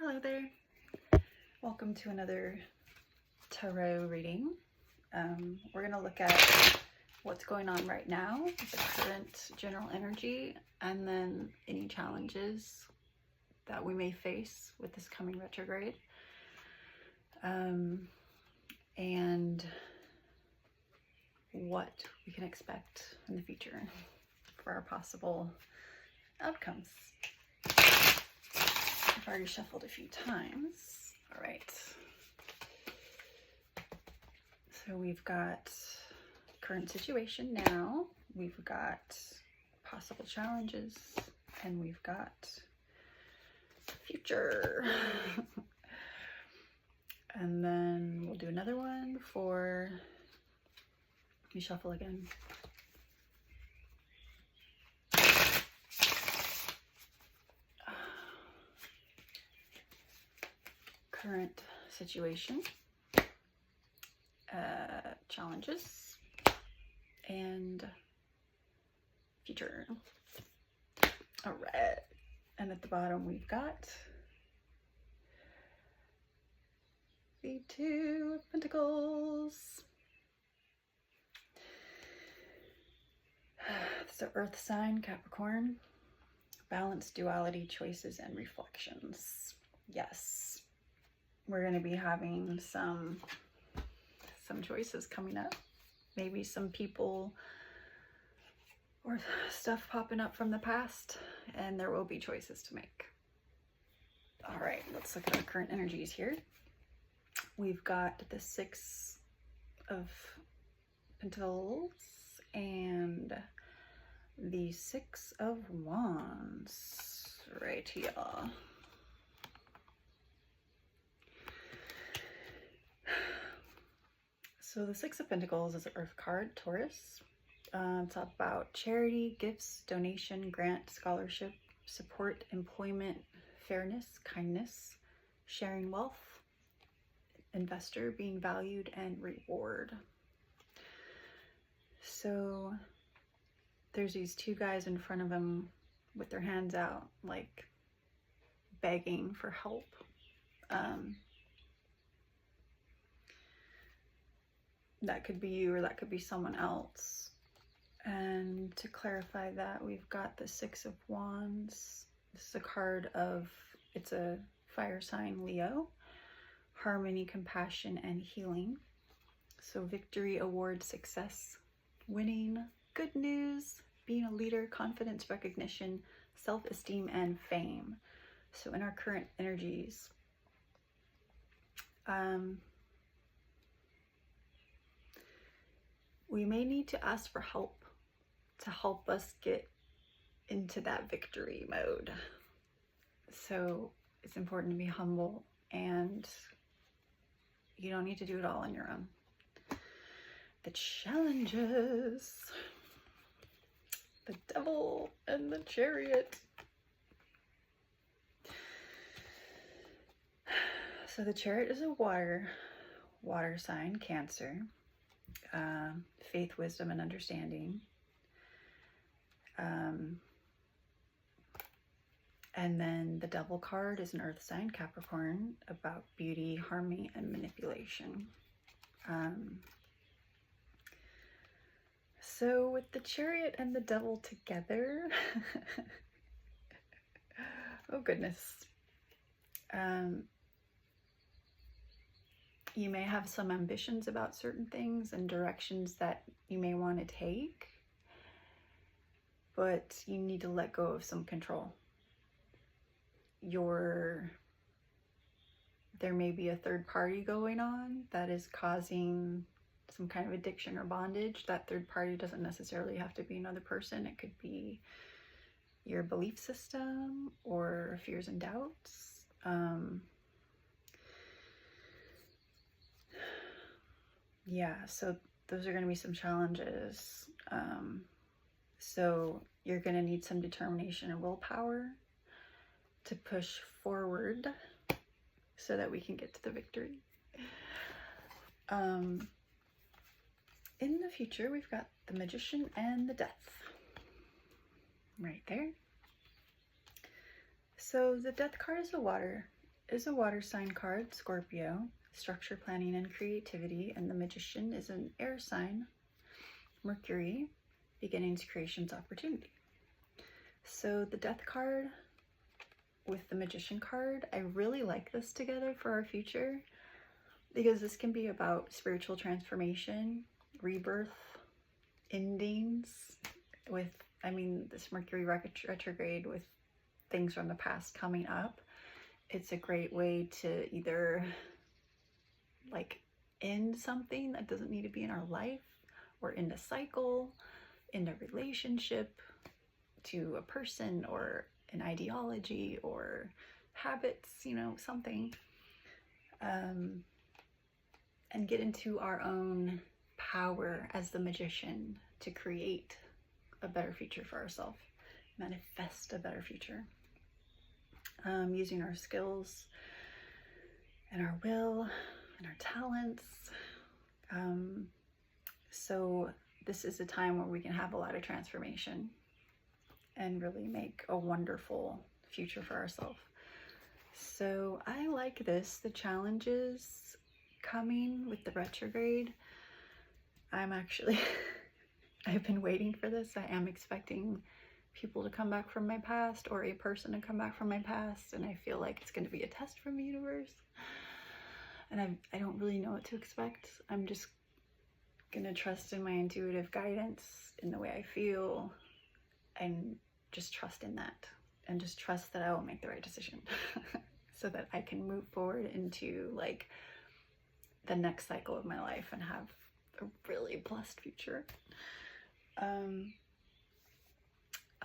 Hello there. Welcome to another tarot reading. We're going to look at what's going on right now, the current general energy, and then any challenges that we may face with this coming retrograde. And what we can expect in the future for our possible outcomes. I've already shuffled a few times. All right. So we've got current situation now. We've got possible challenges, and we've got future. And then we'll do another one for, let me shuffle again. Current situation, challenges, and future. All right. And at the bottom we've got the Two of Pentacles. It's the Earth sign, Capricorn. Balance, duality, choices, and reflections. Yes. We're going to be having some choices coming up. Maybe some people or stuff popping up from the past, and there will be choices to make. All right, let's look at our current energies here. We've got the Six of Pentacles and the Six of Wands right here. So the Six of Pentacles is an Earth card, Taurus. It's about charity, gifts, donation, grant, scholarship, support, employment, fairness, kindness, sharing wealth, investor, being valued, and reward. So there's these two guys in front of him with their hands out, like begging for help. That could be you, or that could be someone else. And to clarify that, we've got the Six of Wands. This is a card of, it's a fire sign, Leo. Harmony, compassion, and healing. So victory, award, success, winning, good news, being a leader, confidence, recognition, self-esteem, and fame. So in our current energies, we may need to ask for help to help us get into that victory mode. So it's important to be humble, and you don't need to do it all on your own. The challenges, the Devil and the Chariot. So the Chariot is a water sign, Cancer. Faith, wisdom, and understanding. And then the Devil card is an Earth sign, Capricorn, about beauty, harmony, and manipulation. So with the Chariot and the Devil together, oh goodness. You may have some ambitions about certain things and directions that you may want to take, but you need to let go of some control. There may be a third party going on that is causing some kind of addiction or bondage. That third party doesn't necessarily have to be another person. It could be your belief system or fears and doubts. Yeah, so those are going to be some challenges. So you're going to need some determination and willpower to push forward so that we can get to the victory. In the future, we've got the Magician and the Death right there. So the Death card is a water is a water sign card, Scorpio, structure, planning, and creativity. And the Magician is an air sign, Mercury, beginnings, creations, opportunity. So the Death card with the Magician card, I really like this together for our future, because this can be about spiritual transformation, rebirth, endings with, I mean, this Mercury retrograde with things from the past coming up. It's a great way to either like end something that doesn't need to be in our life, or end a cycle, end a relationship to a person or an ideology or habits, you know, something. And get into our own power as the Magician to create a better future for ourselves, manifest a better future, using our skills and our will and our talents. So this is a time where we can have a lot of transformation and really make a wonderful future for ourselves. So I like this, the challenges coming with the retrograde. I'm actually, I've been waiting for this. I am expecting people to come back from my past, or a person to come back from my past, and I feel like it's going to be a test from the universe. And I don't really know what to expect. I'm just going to trust in my intuitive guidance, in the way I feel, and just trust in that, and just trust that I will make the right decision so that I can move forward into like the next cycle of my life and have a really blessed future.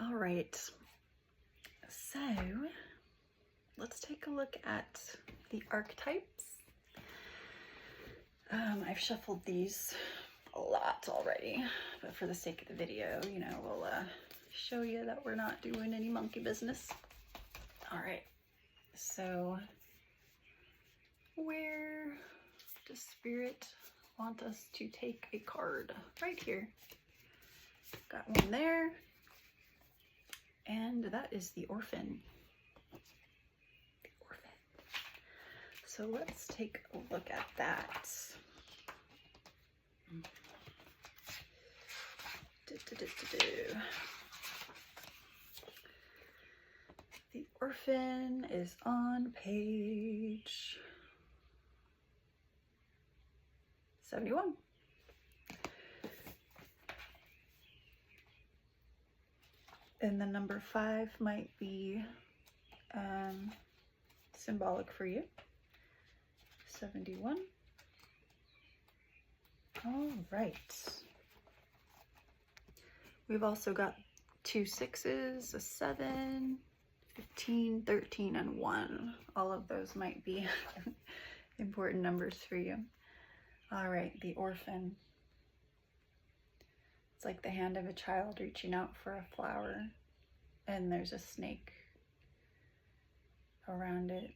All right, so let's take a look at the archetypes. I've shuffled these a lot already, but for the sake of the video, you know, we'll show you that we're not doing any monkey business. All right, so where does Spirit want us to take a card? Right here. Got one there, and that is the Orphan. The Orphan. So let's take a look at that. The Orphan is on page 71. And the number 5 might be symbolic for you. 71. All right. We've also got 2 6s, a 7, 15, 13, and 1. All of those might be important numbers for you. All right, the Orphan. It's like the hand of a child reaching out for a flower, and there's a snake around it.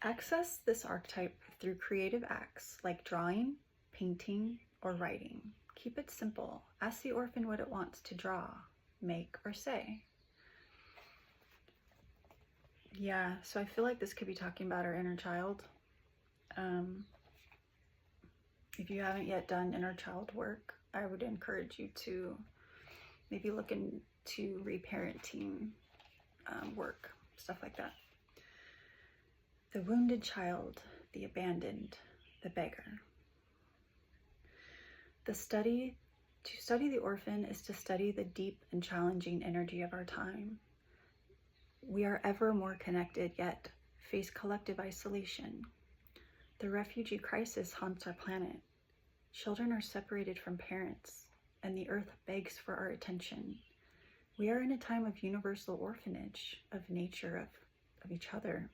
Access this archetype through creative acts like drawing, painting, or writing. Keep it simple. Ask the Orphan what it wants to draw, make, or say. Yeah, so I feel like this could be talking about our inner child. If you haven't yet done inner child work, I would encourage you to maybe look into reparenting work, stuff like that. The wounded child, the abandoned, the beggar. To study the Orphan is to study the deep and challenging energy of our time. We are ever more connected, yet face collective isolation. The refugee crisis haunts our planet. Children are separated from parents, and the earth begs for our attention. We are in a time of universal orphanage, of nature, of each other,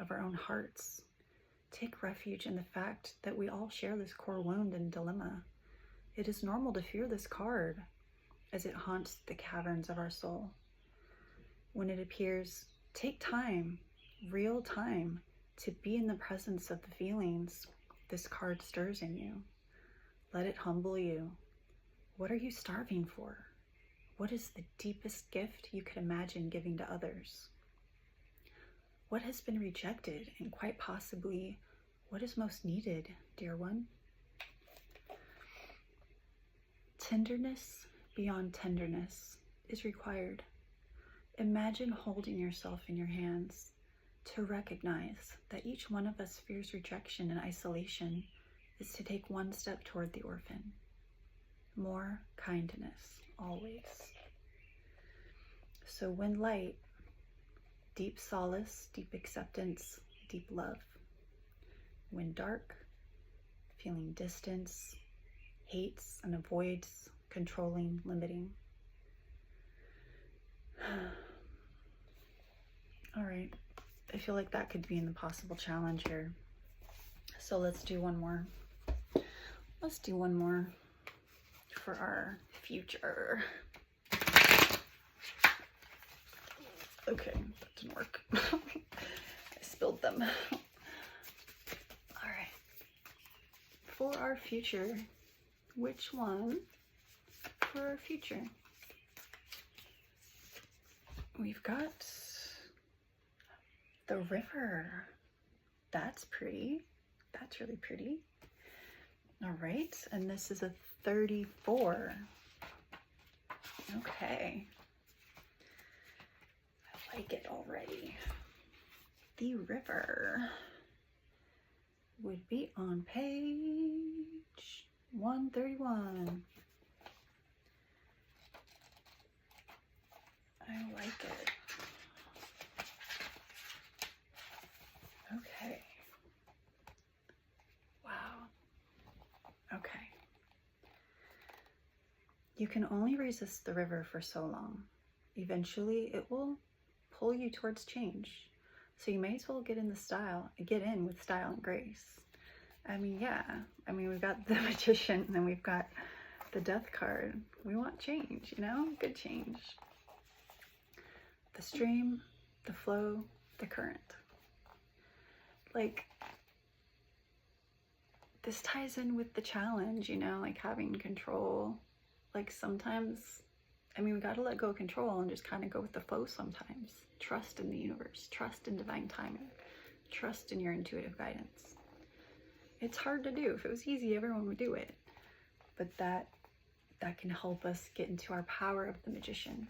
of our own hearts. Take refuge in the fact that we all share this core wound and dilemma. It is normal to fear this card as it haunts the caverns of our soul. When it appears, take time, real time, to be in the presence of the feelings this card stirs in you. Let it humble you. What are you starving for? What is the deepest gift you could imagine giving to others? What has been rejected, and quite possibly, what is most needed, dear one? Tenderness beyond tenderness is required. Imagine holding yourself in your hands to recognize that each one of us fears rejection and isolation is to take one step toward the orphan. More kindness, always. So when light, deep solace, deep acceptance, deep love. When dark, feeling distance, hates and avoids, controlling, limiting. All right, I feel like that could be in the possible challenge here. So let's do one more. Let's do one more for our future. Okay, that didn't work. I spilled them. All right. For our future, which one for our future? We've got the river. That's pretty. That's really pretty. All right, and this is a 34. Okay. I like it already. The river would be on page 131. I like it. Okay. Wow. Okay. You can only resist the river for so long. Eventually, it will pull you towards change. So you may as well get in with style and grace. I mean, yeah. I mean, we've got the Magician and then we've got the Death card. We want change, you know? Good change. The stream, the flow, the current. Like, this ties in with the challenge, you know, like having control. Like sometimes, I mean, we got to let go of control and just kind of go with the flow sometimes. Trust in the universe, trust in divine timing, trust in your intuitive guidance. It's hard to do. If it was easy, everyone would do it. But that can help us get into our power of the Magician.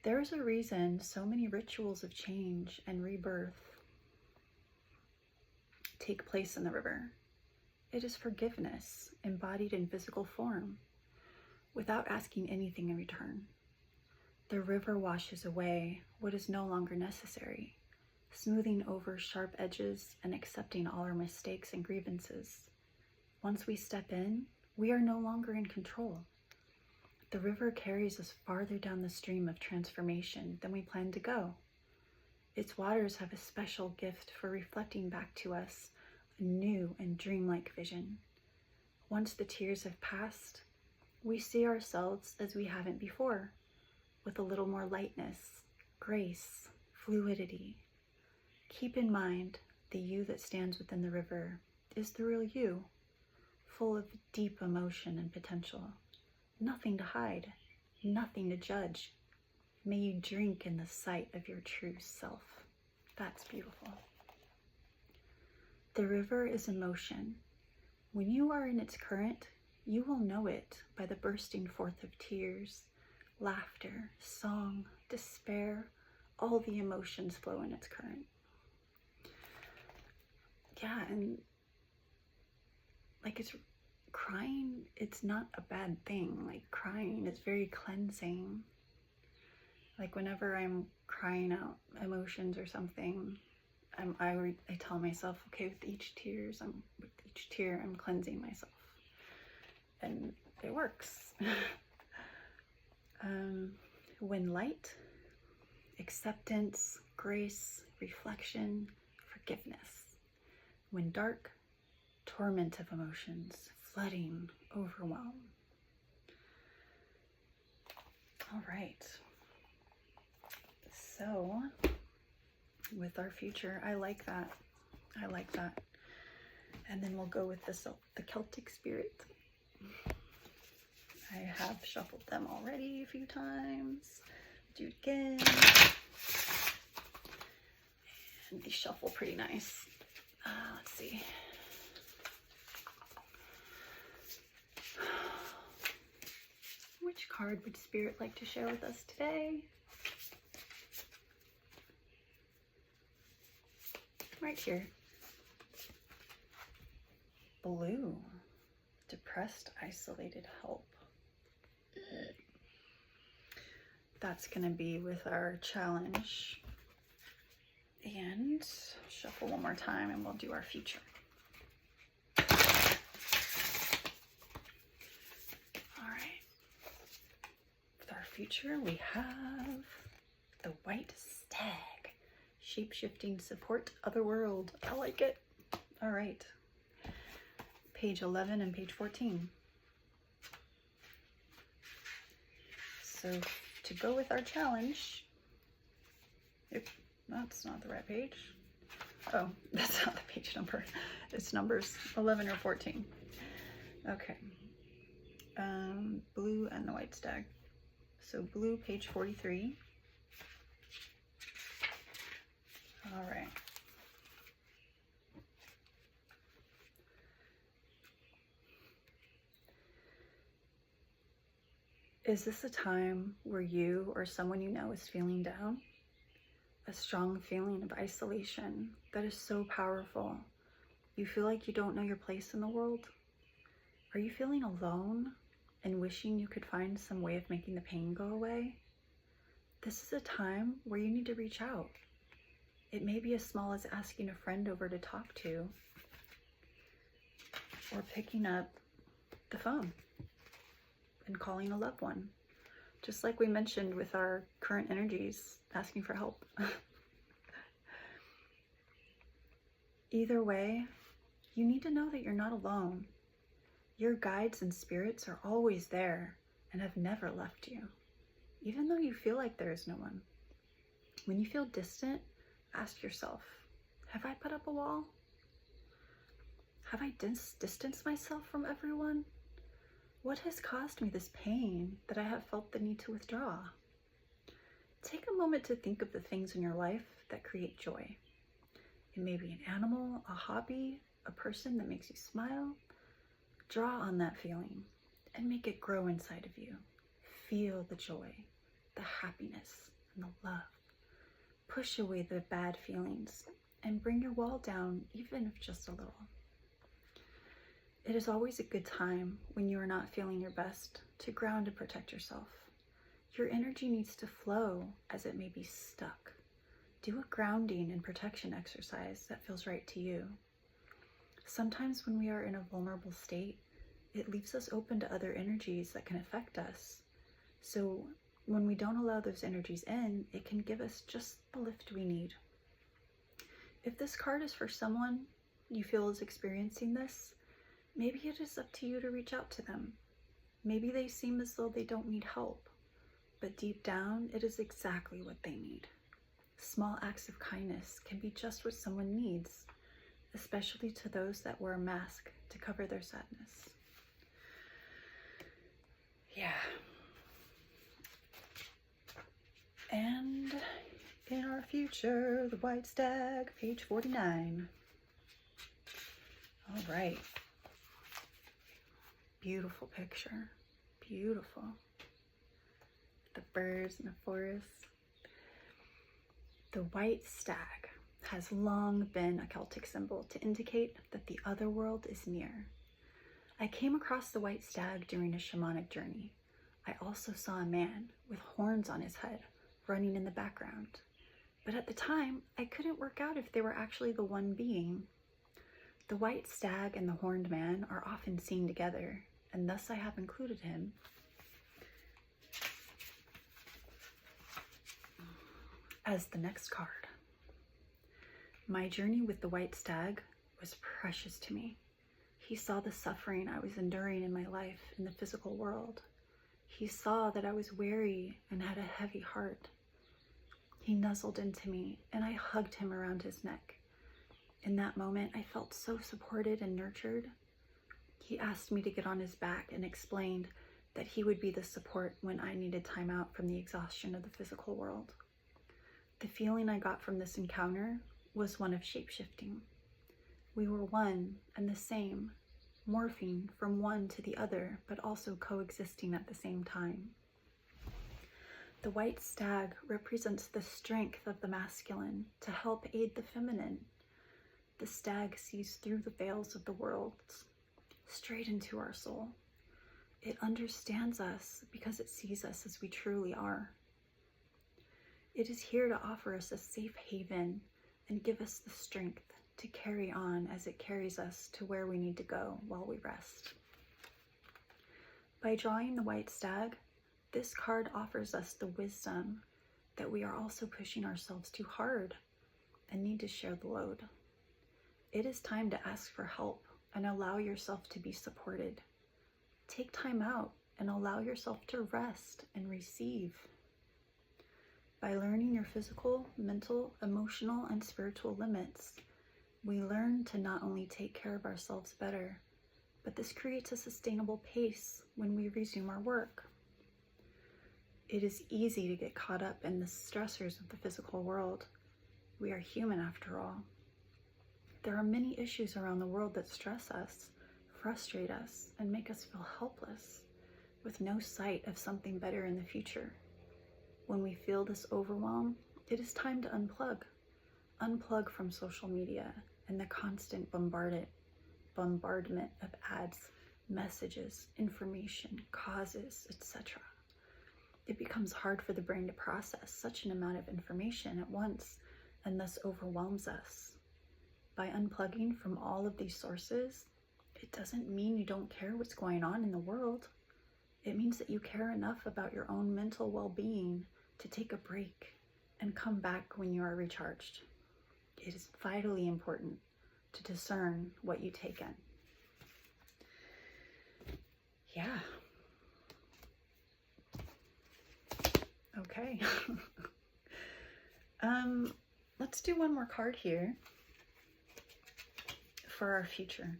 There's a reason so many rituals of change and rebirth take place in the river. It is forgiveness embodied in physical form, without asking anything in return. The river washes away what is no longer necessary, smoothing over sharp edges and accepting all our mistakes and grievances. Once we step in, we are no longer in control. The river carries us farther down the stream of transformation than we planned to go. Its waters have a special gift for reflecting back to us a new and dreamlike vision. Once the tears have passed, we see ourselves as we haven't before, with a little more lightness, grace, fluidity. Keep in mind, the you that stands within the river is the real you, full of deep emotion and potential. Nothing to hide, nothing to judge. May you drink in the sight of your true self. That's beautiful. The river is emotion. When you are in its current, you will know it by the bursting forth of tears, laughter, song, despair. All the emotions flow in its current. Yeah, and like crying, it's not a bad thing. Like crying is very cleansing. Like whenever I'm crying out emotions or something, I tell myself, okay, with each tear, I'm cleansing myself. And it works. When light, acceptance, grace, reflection, forgiveness. When dark, torment of emotions, flooding, overwhelm. All right. So, with our future, I like that. I like that. And then we'll go with the Celtic spirit. I have shuffled them already a few times. Do it again. And they shuffle pretty nice. Let's see. Which card would Spirit like to share with us today? Right here. Blue. Depressed, isolated, help. That's going to be with our challenge. And shuffle one more time and we'll do our future. All right. With our future, we have the White Stag. Shape-shifting, support otherworld. I like it. All right. Page 11 and page 14. So to go with our challenge, that's not the right page. Oh, that's not the page number. It's numbers 11 or 14. Okay. Blue and the White Stag. So blue, page 43. All right. Is this a time where you or someone you know is feeling down? A strong feeling of isolation that is so powerful. You feel like you don't know your place in the world? Are you feeling alone and wishing you could find some way of making the pain go away? This is a time where you need to reach out. It may be as small as asking a friend over to talk to, or picking up the phone and calling a loved one. Just like we mentioned with our current energies, asking for help. Either way, you need to know that you're not alone. Your guides and spirits are always there and have never left you, even though you feel like there is no one. When you feel distant, ask yourself, have I put up a wall? Have I distanced myself from everyone? What has caused me this pain that I have felt the need to withdraw? Take a moment to think of the things in your life that create joy. It may be an animal, a hobby, a person that makes you smile. Draw on that feeling and make it grow inside of you. Feel the joy, the happiness, and the love. Push away the bad feelings and bring your wall down, even if just a little. It is always a good time when you are not feeling your best to ground and protect yourself. Your energy needs to flow as it may be stuck. Do a grounding and protection exercise that feels right to you. Sometimes when we are in a vulnerable state, it leaves us open to other energies that can affect us. So when we don't allow those energies in, it can give us just the lift we need. If this card is for someone you feel is experiencing this, maybe it is up to you to reach out to them. Maybe they seem as though they don't need help, but deep down, it is exactly what they need. Small acts of kindness can be just what someone needs, especially to those that wear a mask to cover their sadness. Yeah. And in our future, the White Stag, page 49. All right. Beautiful picture. Beautiful. The birds in the forest. The White Stag has long been a Celtic symbol to indicate that the other world is near. I came across the White Stag during a shamanic journey. I also saw a man with horns on his head running in the background. But at the time, I couldn't work out if they were actually the one being. The White Stag and the horned man are often seen together, and thus I have included him as the next card. My journey with the White Stag was precious to me. He saw the suffering I was enduring in my life in the physical world. He saw that I was weary and had a heavy heart. He nuzzled into me and I hugged him around his neck. In that moment, I felt so supported and nurtured. He asked me to get on his back and explained that he would be the support when I needed time out from the exhaustion of the physical world. The feeling I got from this encounter was one of shapeshifting. We were one and the same, morphing from one to the other, but also coexisting at the same time. The white stag represents the strength of the masculine to help aid the feminine. The stag sees through the veils of the world, straight into our soul. It understands us because it sees us as we truly are. It is here to offer us a safe haven and give us the strength to carry on as it carries us to where we need to go while we rest. By drawing the white stag, this card offers us the wisdom that we are also pushing ourselves too hard and need to share the load. It is time to ask for help and allow yourself to be supported. Take time out and allow yourself to rest and receive. By learning your physical, mental, emotional, and spiritual limits, we learn to not only take care of ourselves better, but this creates a sustainable pace when we resume our work. It is easy to get caught up in the stressors of the physical world. We are human after all. There are many issues around the world that stress us, frustrate us, and make us feel helpless, with no sight of something better in the future. When we feel this overwhelm, it is time to unplug. Unplug from social media and the constant bombardment of ads, messages, information, causes, etc. It becomes hard for the brain to process such an amount of information at once and thus overwhelms us. By unplugging from all of these sources, it doesn't mean you don't care what's going on in the world. It means that you care enough about your own mental well-being to take a break and come back when you are recharged. It is vitally important to discern what you take in. Yeah. Okay. Let's do one more card here for our future.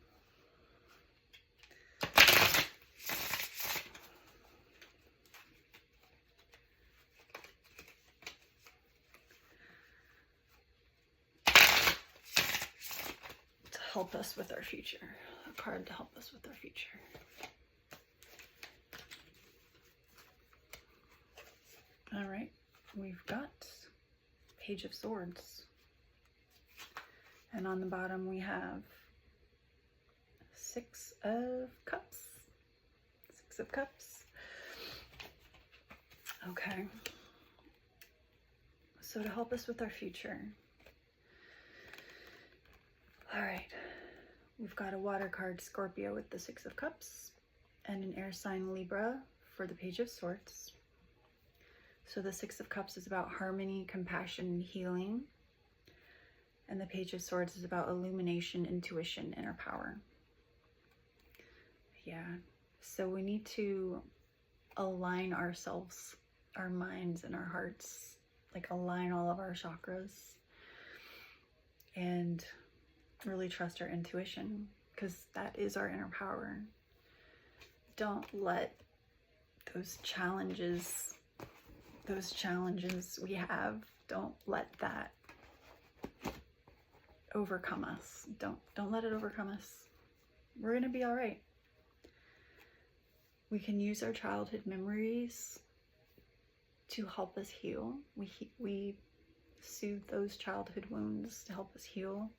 To help us with our future. A card to help us with our future. All right, we've got Page of Swords. And on the bottom we have Six of Cups. Six of Cups. Okay. So to help us with our future. All right. We've got a water card, Scorpio, with the Six of Cups, and an air sign, Libra, for the Page of Swords. So the Six of Cups is about harmony, compassion, and healing. And the Page of Swords is about illumination, intuition, inner power. Yeah. So we need to align ourselves, our minds and our hearts, like align all of our chakras and really trust our intuition, because that is our inner power. Don't let those challenges we have, don't let that overcome us. Don't let it overcome us. We're gonna be all right. We can use our childhood memories to help us heal. We soothe those childhood wounds to help us heal.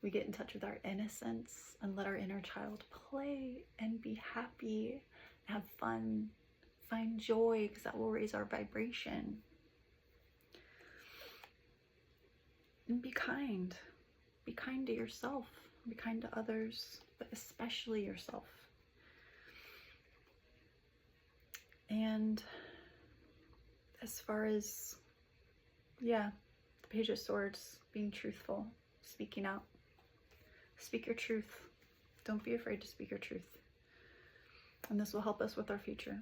We get in touch with our innocence and let our inner child play and be happy, have fun, find joy, because that will raise our vibration. And be kind. Be kind to yourself. Be kind to others, but especially yourself. And as far as, the Page of Swords, being truthful, speaking out. Speak your truth. Don't be afraid to speak your truth. And this will help us with our future.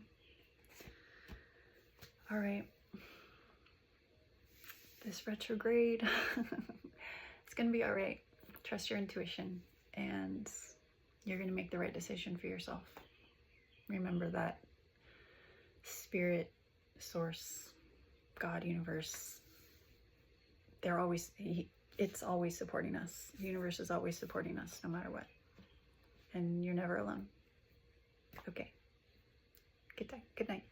All right. This retrograde, it's going to be all right. Trust your intuition, and you're going to make the right decision for yourself. Remember that Spirit, source, God, universe, they're always, it's always supporting us. The universe is always supporting us no matter what. And you're never alone. Okay. Good night.